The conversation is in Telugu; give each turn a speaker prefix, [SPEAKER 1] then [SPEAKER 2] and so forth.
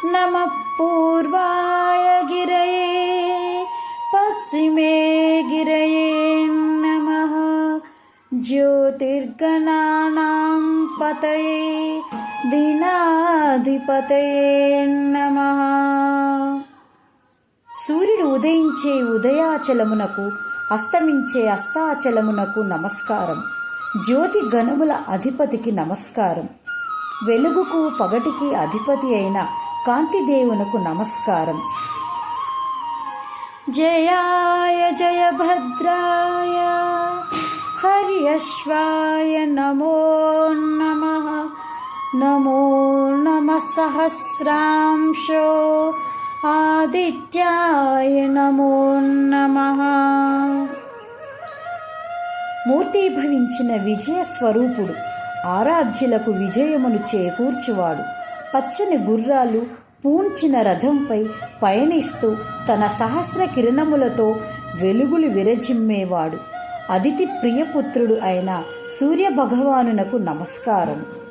[SPEAKER 1] नमः पूर्वाय गिरये पश्चिमे गिरये नमः ज्योतिर्गणानां पतये दीनाधिपतये नमः। సూర్యుడు ఉదయించే ఉదయాచలమునకు అస్తమించే అస్తాచలమునకు నమస్కారం. జ్యోతి గణముల అధిపతికి నమస్కారం. వెలుగుకు పగటికి అధిపతి అయిన కాంతిదేవునకు నమస్కారం. జయాయ జయభద్రాయ హర్యశ్వాయ నమో నమః. నమో నమః సహస్రాంశో ఆదిత్యాయ నమో నమః. మూర్తీభవించిన విజయ స్వరూపుడు, ఆరాధ్యులకు విజయమును చేకూర్చువాడు. పచ్చని గుర్రాలు పూంచిన రథంపై పయనిస్తూ తన సహస్ర కిరణములతో వెలుగులు విరజిమ్మేవాడు. అదితి ప్రియపుత్రుడు అయిన సూర్యభగవానునకు నమస్కారం.